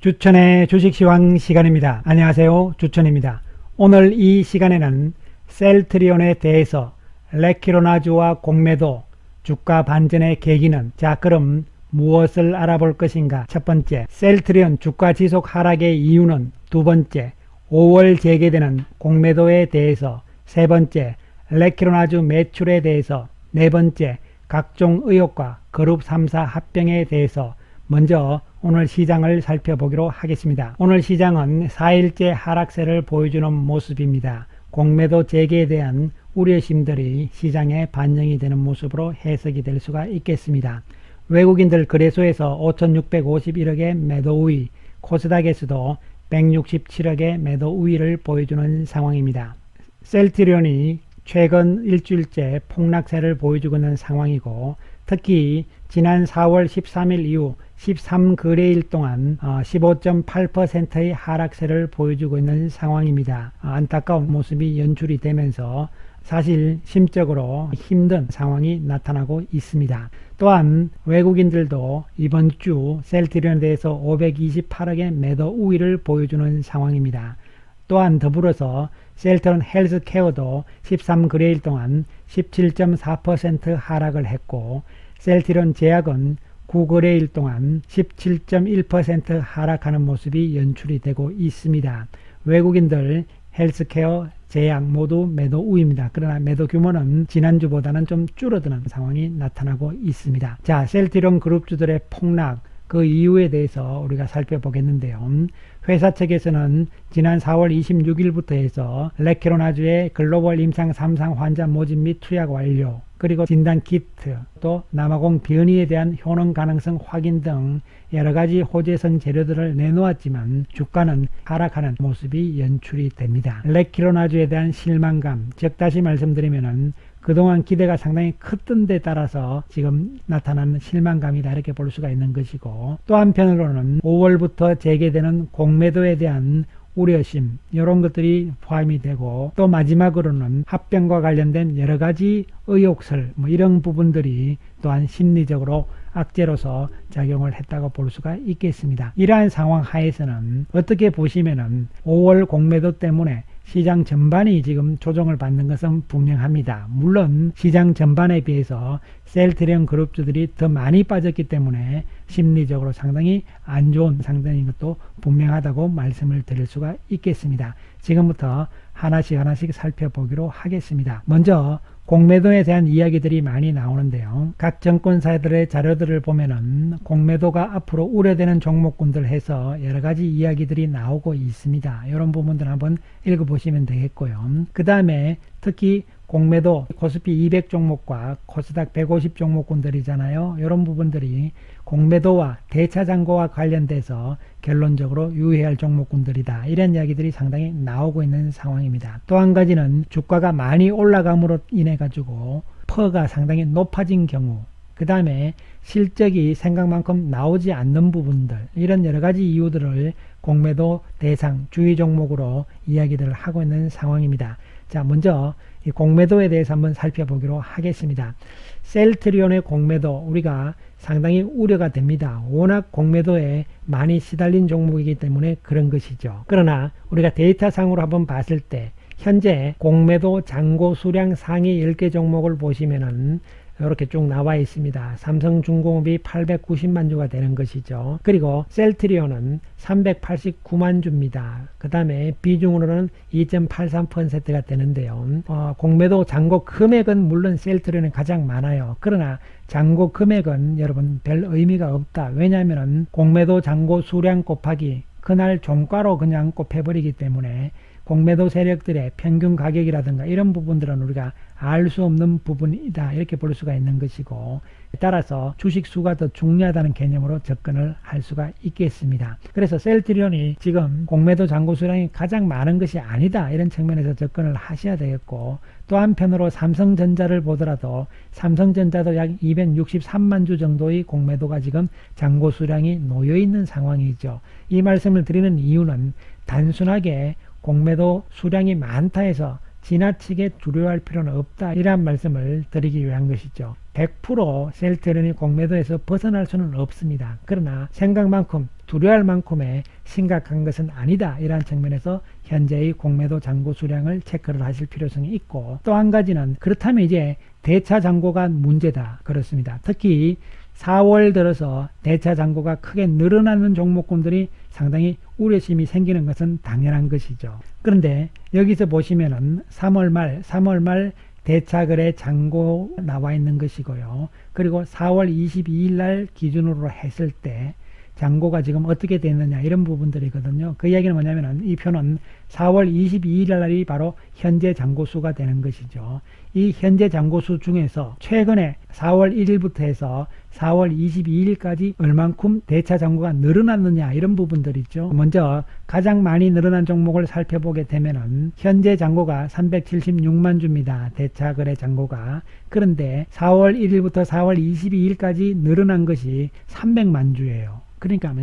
주천의 주식시황 시간입니다. 안녕하세요, 주천입니다. 오늘 이 시간에는 셀트리온에 대해서 레키로나주와 공매도, 주가 반전의 계기는, 자 그럼 무엇을 알아볼 것인가? 첫 번째, 셀트리온 주가 지속 하락의 이유는, 두 번째, 5월 재개되는 공매도에 대해서, 세 번째, 레키로나주 매출에 대해서, 네 번째, 각종 의혹과 그룹 3사 합병에 대해서 먼저 오늘 시장을 살펴보기로 하겠습니다. 오늘 시장은 4일째 하락세를 보여주는 모습입니다. 공매도 재개에 대한 우려심들이 시장에 반영이 되는 모습으로 해석이 될 수가 있겠습니다. 외국인들 거래소에서 5,651억의 매도 우위, 코스닥에서도 167억의 매도 우위를 보여주는 상황입니다. 셀트리온이 최근 일주일째 폭락세를 보여주고 있는 상황이고, 특히 지난 4월 13일 이후 13거래일 동안 15.8%의 하락세를 보여주고 있는 상황입니다. 안타까운 모습이 연출이 되면서 사실 심적으로 힘든 상황이 나타나고 있습니다. 또한 외국인들도 이번 주 셀트리온에 대해서 528억의 매도 우위를 보여주는 상황입니다. 또한 더불어서 셀트리온 헬스케어도 13거래일 동안 17.4% 하락을 했고, 셀트리온 제약은 9거래일 동안 17.1% 하락하는 모습이 연출이 되고 있습니다. 외국인들 헬스케어, 제약 모두 매도 우위입니다. 그러나 매도 규모는 지난주보다는 좀 줄어드는 상황이 나타나고 있습니다. 자, 셀트리온 그룹주들의 폭락, 그 이유에 대해서 우리가 살펴보겠는데요. 회사 측에서는 지난 4월 26일부터 해서 레키로나주의 글로벌 임상 3상 환자 모집 및 투약 완료, 그리고 진단 키트, 또 남아공 변이에 대한 효능 가능성 확인 등 여러가지 호재성 재료들을 내놓았지만 주가는 하락하는 모습이 연출이 됩니다. 레키로나주에 대한 실망감, 즉 다시 말씀드리면은 그동안 기대가 상당히 컸던 데 따라서 지금 나타나는 실망감이다, 이렇게 볼 수가 있는 것이고, 또 한편으로는 5월부터 재개되는 공매도에 대한 우려심, 이런 것들이 포함이 되고, 또 마지막으로는 합병과 관련된 여러가지 의혹설, 이런 부분들이 또한 심리적으로 악재로서 작용을 했다고 볼 수가 있겠습니다. 이러한 상황 하에서는 어떻게 보시면은 5월 공매도 때문에 시장 전반이 지금 조정을 받는 것은 분명합니다. 물론 시장 전반에 비해서 셀트리온 그룹주들이 더 많이 빠졌기 때문에 심리적으로 상당히 안 좋은 상황인 것도 분명하다고 말씀을 드릴 수가 있겠습니다. 지금부터 하나씩 살펴보기로 하겠습니다. 먼저 공매도에 대한 이야기들이 많이 나오는데요. 각 정권사들의 자료들을 보면은 공매도가 앞으로 우려되는 종목군들 해서 여러가지 이야기들이 나오고 있습니다. 이런 부분들 한번 읽어보시면 되겠고요. 그 다음에 특히 공매도 코스피 200 종목과 코스닥 150 종목군들이잖아요. 이런 부분들이 공매도와 대차 잔고와 관련돼서 결론적으로 유의해야 할 종목군들이다, 이런 이야기들이 상당히 나오고 있는 상황입니다. 또 한 가지는 주가가 많이 올라감으로 인해 가지고 퍼가 상당히 높아진 경우, 그 다음에 실적이 생각만큼 나오지 않는 부분들, 이런 여러가지 이유들을 공매도 대상 주의 종목으로 이야기들을 하고 있는 상황입니다. 자, 먼저 이 공매도에 대해서 한번 살펴보기로 하겠습니다. 셀트리온의 공매도 우리가 상당히 우려가 됩니다. 워낙 공매도에 많이 시달린 종목이기 때문에 그런 것이죠. 그러나 우리가 데이터상으로 한번 봤을 때 현재 공매도 잔고 수량 상위 10개 종목을 보시면은 이렇게 쭉 나와 있습니다. 삼성중공업이 890만 주가 되는 것이죠. 그리고 셀트리온은 389만 주입니다. 그 다음에 비중으로는 2.83%가 되는데요. 공매도 잔고 금액은 물론 셀트리온이 가장 많아요. 그러나 잔고 금액은 여러분 별 의미가 없다. 왜냐하면 공매도 잔고 수량 곱하기 그날 종가로 그냥 곱해버리기 때문에 공매도 세력들의 평균 가격이라든가 이런 부분들은 우리가 알 수 없는 부분이다, 이렇게 볼 수가 있는 것이고, 따라서 주식 수가 더 중요하다는 개념으로 접근을 할 수가 있겠습니다. 그래서 셀트리온이 지금 공매도 잔고 수량이 가장 많은 것이 아니다, 이런 측면에서 접근을 하셔야 되겠고, 또 한편으로 삼성전자를 보더라도 삼성전자도 약 263만 주 정도의 공매도가 지금 잔고 수량이 놓여 있는 상황이죠. 이 말씀을 드리는 이유는 단순하게 공매도 수량이 많다 해서 지나치게 두려워할 필요는 없다, 이러한 말씀을 드리기 위한 것이죠. 100% 셀트리온이 공매도에서 벗어날 수는 없습니다. 그러나 생각만큼 두려워할 만큼의 심각한 것은 아니다, 이러한 측면에서 현재의 공매도 잔고 수량을 체크를 하실 필요성이 있고, 또 한 가지는 그렇다면 이제 대차 잔고가 문제다, 그렇습니다. 특히 4월 들어서 대차 잔고가 크게 늘어나는 종목군들이 상당히 우려심이 생기는 것은 당연한 것이죠. 그런데 여기서 보시면은 3월 말 대차 거래 잔고 나와 있는 것이고요. 그리고 4월 22일 날 기준으로 했을 때 잔고가 지금 어떻게 됐느냐, 이런 부분들이거든요. 그 이야기는 뭐냐면은 이 표는 4월 22일 날이 바로 현재 잔고수가 되는 것이죠. 이 현재 잔고수 중에서 최근에 4월 1일부터 해서 4월 22일까지 얼만큼 대차 잔고가 늘어났느냐, 이런 부분들이죠. 먼저 가장 많이 늘어난 종목을 살펴보게 되면은 현재 잔고가 376만 주입니다. 대차 거래 잔고가. 그런데 4월 1일부터 4월 22일까지 늘어난 것이 300만 주예요. 그러니까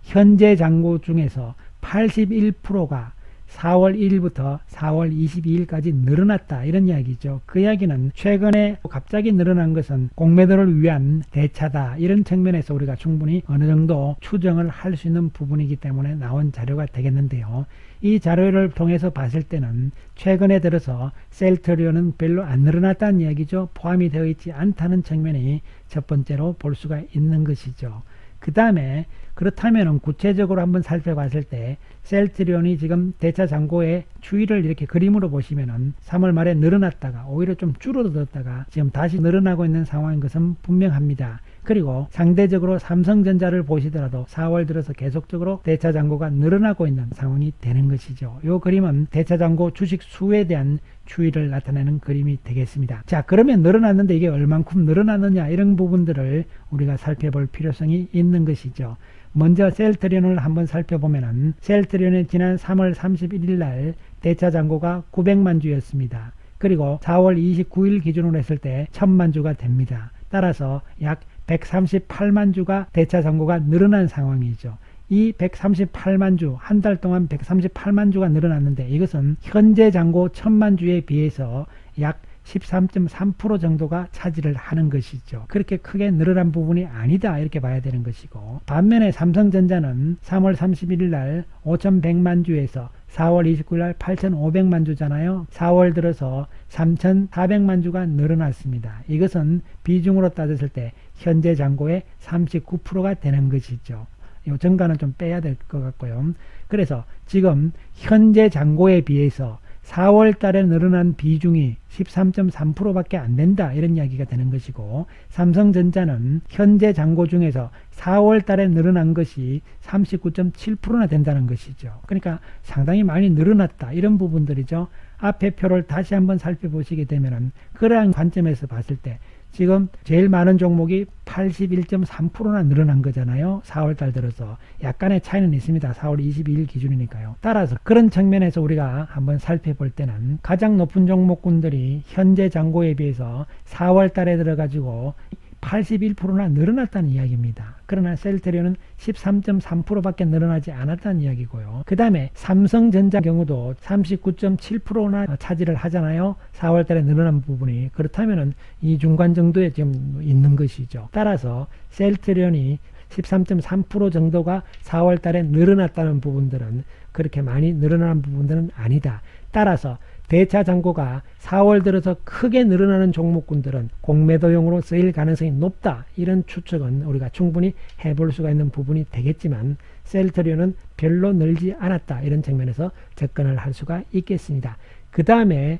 현재 잔고 중에서 81%가 4월 1일부터 4월 22일까지 늘어났다, 이런 이야기죠. 그 이야기는 최근에 갑자기 늘어난 것은 공매도를 위한 대차다, 이런 측면에서 우리가 충분히 어느 정도 추정을 할 수 있는 부분이기 때문에 나온 자료가 되겠는데요. 이 자료를 통해서 봤을 때는 최근에 들어서 셀트리온은 별로 안 늘어났다는 이야기죠. 포함이 되어 있지 않다는 측면이 첫 번째로 볼 수가 있는 것이죠. 그 다음에 그렇다면 구체적으로 한번 살펴봤을 때 셀트리온이 지금 대차 잔고의 추이를 이렇게 그림으로 보시면은 3월 말에 늘어났다가 오히려 좀 줄어들었다가 지금 다시 늘어나고 있는 상황인 것은 분명합니다. 그리고 상대적으로 삼성전자를 보시더라도 4월 들어서 계속적으로 대차 잔고가 늘어나고 있는 상황이 되는 것이죠. 이 그림은 대차 잔고 주식 수에 대한 추이를 나타내는 그림이 되겠습니다. 자, 그러면 늘어났는데 이게 얼만큼 늘어났느냐, 이런 부분들을 우리가 살펴볼 필요성이 있는 것이죠. 먼저 셀트리온을 한번 살펴보면은 셀트리온의 지난 3월 31일 날 대차 잔고가 900만 주였습니다. 그리고 4월 29일 기준으로 했을 때 1000만 주가 됩니다. 따라서 약 138만 주가 대차 잔고가 늘어난 상황이죠. 이 138만 주, 한 달 동안 138만 주가 늘어났는데 이것은 현재 잔고 1000만 주에 비해서 약 13.3% 정도가 차지를 하는 것이죠. 그렇게 크게 늘어난 부분이 아니다, 이렇게 봐야 되는 것이고, 반면에 삼성전자는 3월 31일 날 5100만 주에서 4월 29일 날 8500만 주잖아요. 4월 들어서 3400만 주가 늘어났습니다. 이것은 비중으로 따졌을 때 현재 잔고의 39%가 되는 것이죠. 이 증가는 좀 빼야 될 것 같고요. 그래서 지금 현재 잔고에 비해서 4월 달에 늘어난 비중이 13.3%밖에 안 된다, 이런 이야기가 되는 것이고, 삼성전자는 현재 잔고 중에서 4월 달에 늘어난 것이 39.7%나 된다는 것이죠. 그러니까 상당히 많이 늘어났다, 이런 부분들이죠. 앞에 표를 다시 한번 살펴보시게 되면은 그러한 관점에서 봤을 때 지금 제일 많은 종목이 81.3%나 늘어난 거잖아요. 4월달 들어서 약간의 차이는 있습니다. 4월 22일 기준이니까요. 따라서 그런 측면에서 우리가 한번 살펴볼 때는 가장 높은 종목군들이 현재 잔고에 비해서 4월달에 들어가지고 81%나 늘어났다는 이야기입니다. 그러나 셀트리온은 13.3%밖에 늘어나지 않았다는 이야기고요. 그 다음에 삼성전자 경우도 39.7%나 차지를 하잖아요. 4월달에 늘어난 부분이. 그렇다면은 이 중간 정도에 지금 있는 것이죠. 따라서 셀트리온이 13.3% 정도가 4월달에 늘어났다는 부분들은 그렇게 많이 늘어난 부분들은 아니다. 따라서 대차 잔고가 4월 들어서 크게 늘어나는 종목군들은 공매도용으로 쓰일 가능성이 높다, 이런 추측은 우리가 충분히 해볼 수가 있는 부분이 되겠지만 셀트리온은 별로 늘지 않았다, 이런 측면에서 접근을 할 수가 있겠습니다. 그 다음에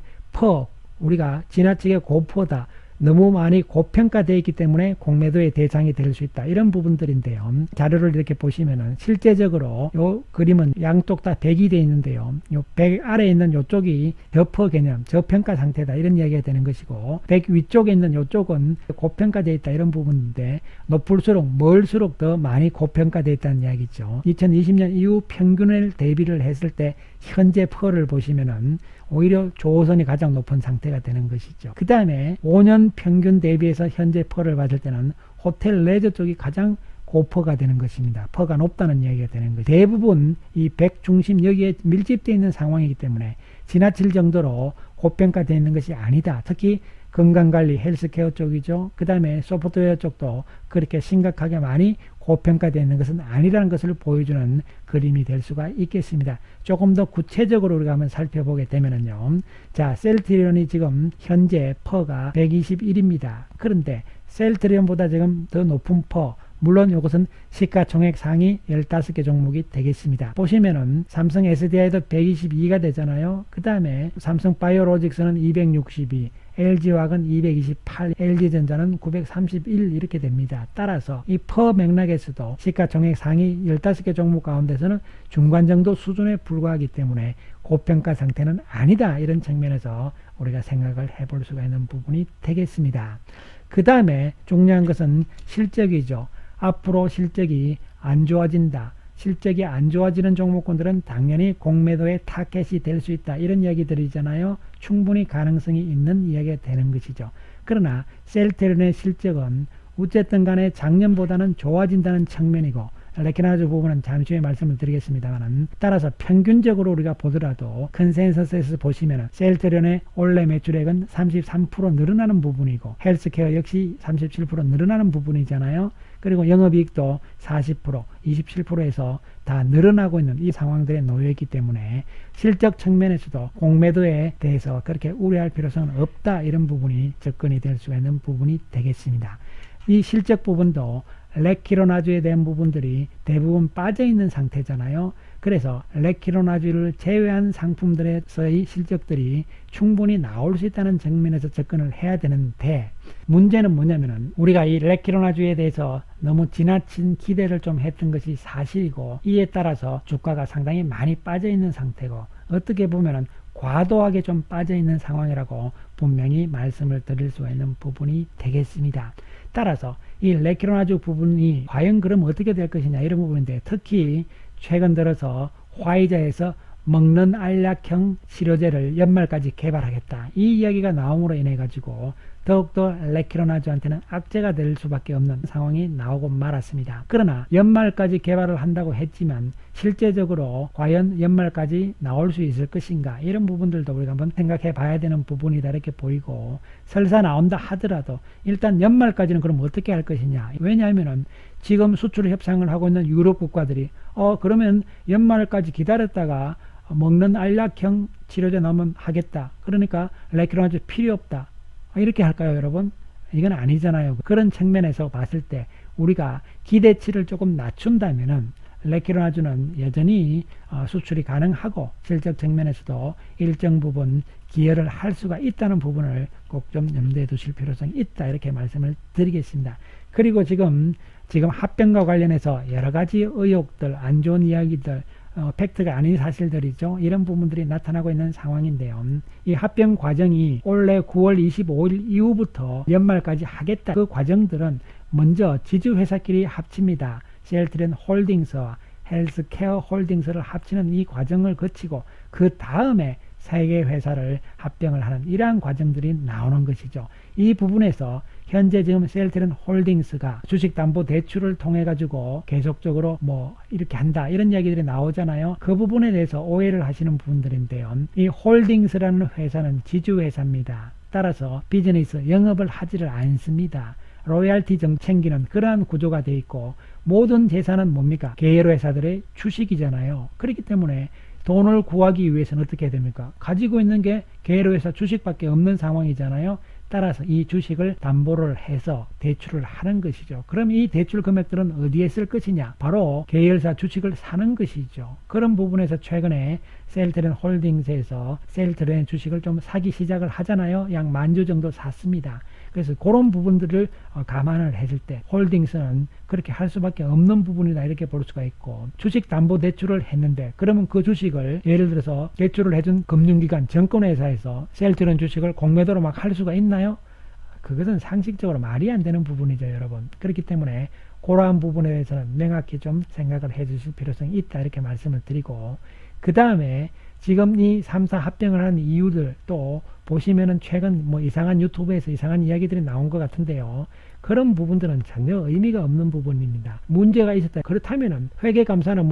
우리가 지나치게 고퍼다, 너무 많이 고평가되어 있기 때문에 공매도의 대상이 될 수 있다, 이런 부분들인데요. 자료를 이렇게 보시면은 실제적으로 요 그림은 양쪽 다 100이 되어 있는데요. 요 100 아래에 있는 요쪽이 저퍼 개념, 저평가 상태다, 이런 이야기가 되는 것이고, 100 위쪽에 있는 요쪽은 고평가되어 있다, 이런 부분인데 높을수록 멀수록 더 많이 고평가되어 있다는 이야기죠. 2020년 이후 평균을 대비를 했을 때 현재 퍼를 보시면은 오히려 조선이 가장 높은 상태가 되는 것이죠. 그 다음에 5년 평균 대비해서 현재 퍼를 봤을 때는 호텔 레저 쪽이 가장 고퍼가 되는 것입니다. 퍼가 높다는 이야기가 되는 거죠. 대부분 이 100 중심 여기에 밀집되어 있는 상황이기 때문에 지나칠 정도로 고평가되어 있는 것이 아니다. 특히 건강관리, 헬스케어 쪽이죠. 그 다음에 소프트웨어 쪽도 그렇게 심각하게 많이 고평가되어 있는 것은 아니라는 것을 보여주는 그림이 될 수가 있겠습니다. 조금 더 구체적으로 우리가 한번 살펴보게 되면은요. 자, 셀트리온이 지금 현재 퍼가 121입니다. 그런데 셀트리온보다 지금 더 높은 퍼, 물론 이것은 시가총액 상위 15개 종목이 되겠습니다. 보시면은 삼성 SDI도 122가 되잖아요. 그 다음에 삼성 바이오로직스는 262, LG화학은 228, LG전자는 931 이렇게 됩니다. 따라서 이 퍼 맥락에서도 시가총액 상위 15개 종목 가운데서는 중간 정도 수준에 불과하기 때문에 고평가 상태는 아니다. 이런 측면에서 우리가 생각을 해볼 수가 있는 부분이 되겠습니다. 그 다음에 중요한 것은 실적이죠. 앞으로 실적이 안 좋아진다. 실적이 안 좋아지는 종목군들은 당연히 공매도의 타겟이 될 수 있다. 이런 이야기들이잖아요. 충분히 가능성이 있는 이야기가 되는 것이죠. 그러나 셀트리온의 실적은 어쨌든 간에 작년보다는 좋아진다는 측면이고 레키나주 부분은 잠시 후에 말씀을 드리겠습니다만 따라서 평균적으로 우리가 보더라도 컨센서스에서 보시면 셀트리온의 올해 매출액은 33% 늘어나는 부분이고 헬스케어 역시 37% 늘어나는 부분이잖아요. 그리고 영업이익도 40%, 27%에서 다 늘어나고 있는 이 상황들에 놓여 있기 때문에 실적 측면에서도 공매도에 대해서 그렇게 우려할 필요성은 없다. 이런 부분이 접근이 될 수가 있는 부분이 되겠습니다. 이 실적 부분도 레키로나주에 대한 부분들이 대부분 빠져있는 상태잖아요. 그래서 레키로나주를 제외한 상품들에서의 실적들이 충분히 나올 수 있다는 측면에서 접근을 해야 되는데 문제는 뭐냐면은 우리가 이 레키로나주에 대해서 너무 지나친 기대를 좀 했던 것이 사실이고 이에 따라서 주가가 상당히 많이 빠져있는 상태고 어떻게 보면은 과도하게 좀 빠져있는 상황이라고 분명히 말씀을 드릴 수 있는 부분이 되겠습니다. 따라서 이 레키로나주 부분이 과연 그럼 어떻게 될 것이냐 이런 부분인데 특히 최근 들어서 화이자에서 먹는 알약형 치료제를 연말까지 개발하겠다. 이 이야기가 나옴으로 인해 가지고 더욱더 레키로나주한테는 악재가 될 수밖에 없는 상황이 나오고 말았습니다. 그러나 연말까지 개발을 한다고 했지만 실제적으로 과연 연말까지 나올 수 있을 것인가 이런 부분들도 우리가 한번 생각해 봐야 되는 부분이다 이렇게 보이고 설사 나온다 하더라도 일단 연말까지는 그럼 어떻게 할 것이냐. 왜냐하면은 지금 수출 협상을 하고 있는 유럽 국가들이 그러면 연말까지 기다렸다가 먹는 알약형 치료제 나오면 하겠다. 그러니까 레키로나주 필요 없다. 이렇게 할까요, 여러분? 이건 아니잖아요. 그런 측면에서 봤을 때 우리가 기대치를 조금 낮춘다면은 레키로나주는 여전히 수출이 가능하고 실적 측면에서도 일정 부분 기여를 할 수가 있다는 부분을 꼭 좀 염두에 두실 필요성이 있다 이렇게 말씀을 드리겠습니다. 그리고 지금 합병과 관련해서 여러 가지 의혹들, 안 좋은 이야기들, 팩트가 아닌 사실들이죠. 이런 부분들이 나타나고 있는 상황인데요. 이 합병 과정이 올해 9월 25일 이후부터 연말까지 하겠다. 그 과정들은 먼저 지주회사끼리 합칩니다. 셀트리온 홀딩스와 헬스케어 홀딩스를 합치는 이 과정을 거치고 그 다음에 세 개 회사를 합병을 하는 이러한 과정들이 나오는 것이죠. 이 부분에서 현재 지금 셀트리온 홀딩스가 주식담보대출을 통해 가지고 계속적으로 이렇게 한다 이런 이야기들이 나오잖아요. 그 부분에 대해서 오해를 하시는 분들인데요. 이 홀딩스라는 회사는 지주회사입니다. 따라서 비즈니스 영업을 하지를 않습니다. 로열티 정 챙기는 그러한 구조가 되어 있고 모든 재산은 뭡니까? 계열회사들의 주식이잖아요. 그렇기 때문에 돈을 구하기 위해서는 어떻게 해야 됩니까? 가지고 있는 게 계열회사 주식밖에 없는 상황이잖아요. 따라서 이 주식을 담보를 해서 대출을 하는 것이죠. 그럼 이 대출 금액들은 어디에 쓸 것이냐? 바로 계열사 주식을 사는 것이죠. 그런 부분에서 최근에 셀트리온 홀딩스에서 셀트리온 주식을 좀 사기 시작을 하잖아요. 약 10,000주 정도 샀습니다. 그래서 그런 부분들을 감안을 했을 때 홀딩스는 그렇게 할 수밖에 없는 부분이다 이렇게 볼 수가 있고 주식담보대출을 했는데 그러면 그 주식을 예를 들어서 대출을 해준 금융기관 정권회사에서 셀트리온 주식을 공매도로 막 할 수가 있나요? 그것은 상식적으로 말이 안 되는 부분이죠, 여러분. 그렇기 때문에 그러한 부분에 대해서는 명확히 좀 생각을 해 주실 필요성이 있다 이렇게 말씀을 드리고 그 다음에 지금 이 3사 합병을 하는 이유들 또 보시면은 최근 이상한 유튜브에서 이상한 이야기들이 나온 것 같은데요. 그런 부분들은 전혀 의미가 없는 부분입니다. 문제가 있었다. 그렇다면은 회계감사는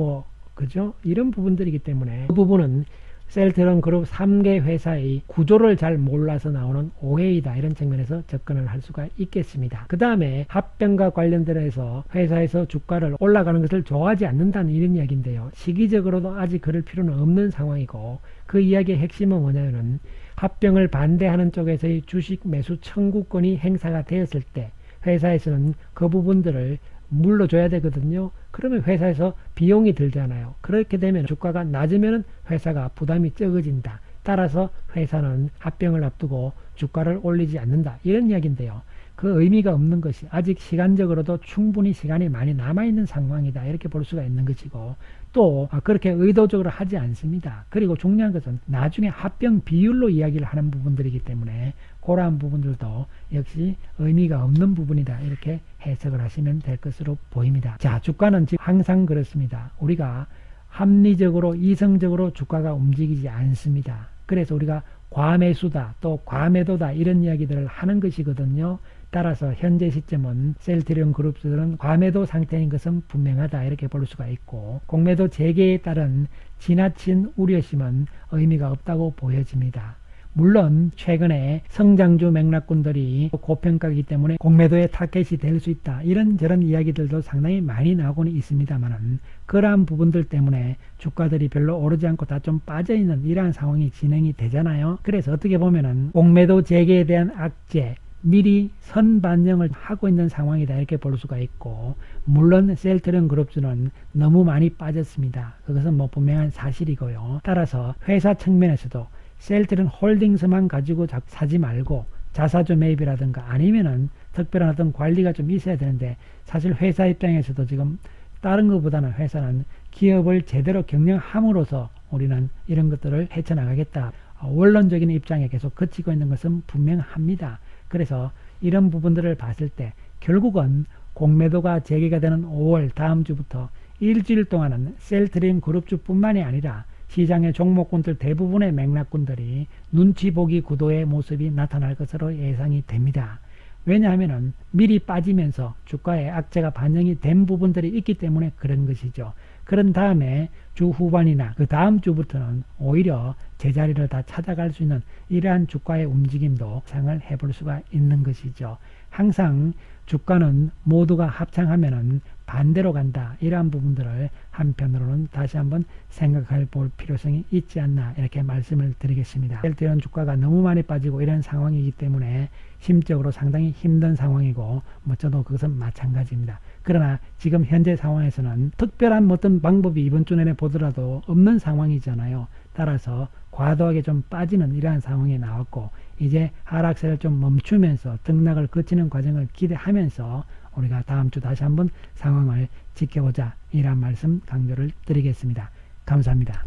그죠? 이런 부분들이기 때문에 그 부분은 셀트리온 그룹 3개 회사의 구조를 잘 몰라서 나오는 오해이다, 이런 측면에서 접근을 할 수가 있겠습니다. 그 다음에 합병과 관련돼서 회사에서 주가를 올라가는 것을 좋아하지 않는다는 이런 이야기인데요. 시기적으로도 아직 그럴 필요는 없는 상황이고, 그 이야기의 핵심은 뭐냐면은 합병을 반대하는 쪽에서의 주식 매수 청구권이 행사가 되었을 때 회사에서는 그 부분들을 물러줘야 되거든요. 그러면 회사에서 비용이 들잖아요. 그렇게 되면 주가가 낮으면 회사가 부담이 적어진다. 따라서 회사는 합병을 앞두고 주가를 올리지 않는다, 이런 이야기인데요. 그 의미가 없는 것이 아직 시간적으로도 충분히 시간이 많이 남아있는 상황이다, 이렇게 볼 수가 있는 것이고, 또 그렇게 의도적으로 하지 않습니다. 그리고 중요한 것은 나중에 합병 비율로 이야기를 하는 부분들이기 때문에 그러한 부분들도 역시 의미가 없는 부분이다, 이렇게 해석을 하시면 될 것으로 보입니다. 자, 주가는 지금 항상 그렇습니다. 우리가 합리적으로 이성적으로 주가가 움직이지 않습니다. 그래서 우리가 과매수다, 또 과매도다, 이런 이야기들을 하는 것이거든요. 따라서 현재 시점은 셀트리온 그룹들은 과매도 상태인 것은 분명하다, 이렇게 볼 수가 있고, 공매도 재개에 따른 지나친 우려심은 의미가 없다고 보여집니다. 물론 최근에 성장주 맥락군들이 고평가이기 때문에 공매도의 타겟이 될 수 있다, 이런저런 이야기들도 상당히 많이 나오고는 있습니다만은, 그러한 부분들 때문에 주가들이 별로 오르지 않고 다 좀 빠져있는 이러한 상황이 진행이 되잖아요. 그래서 어떻게 보면은 공매도 재개에 대한 악재, 미리 선반영을 하고 있는 상황이다, 이렇게 볼 수가 있고, 물론 셀트리온 그룹주는 너무 많이 빠졌습니다. 그것은 뭐 분명한 사실이고요. 따라서 회사 측면에서도 셀트리온 홀딩스만 가지고 사지 말고 자사주 매입이라든가 아니면은 특별한 어떤 관리가 좀 있어야 되는데, 사실 회사 입장에서도 지금 다른 것보다는 회사는 기업을 제대로 경영함으로써 우리는 이런 것들을 헤쳐나가겠다, 원론적인 입장에 계속 그치고 있는 것은 분명합니다. 그래서 이런 부분들을 봤을 때 결국은 공매도가 재개가 되는 5월 다음 주부터 일주일 동안은 셀트리온 그룹주뿐만이 아니라 시장의 종목군들 대부분의 맥락군들이 눈치 보기 구도의 모습이 나타날 것으로 예상이 됩니다. 왜냐하면 미리 빠지면서 주가에 악재가 반영이 된 부분들이 있기 때문에 그런 것이죠. 그런 다음에 주 후반이나 그 다음 주부터는 오히려 제자리를 다 찾아갈 수 있는 이러한 주가의 움직임도 상을 해볼 수가 있는 것이죠. 항상 주가는 모두가 합창하면은 반대로 간다, 이러한 부분들을 한편으로는 다시 한번 생각해 볼 필요성이 있지 않나, 이렇게 말씀을 드리겠습니다. 셀트리온 주가가 너무 많이 빠지고 이런 상황이기 때문에 심적으로 상당히 힘든 상황이고, 저도 그것은 마찬가지입니다. 그러나 지금 현재 상황에서는 특별한 어떤 방법이 이번 주 내내 보더라도 없는 상황이잖아요. 따라서 과도하게 좀 빠지는 이러한 상황이 나왔고, 이제 하락세를 좀 멈추면서 등락을 거치는 과정을 기대하면서 우리가 다음 주 다시 한번 상황을 지켜보자, 이런 말씀 강조를 드리겠습니다. 감사합니다.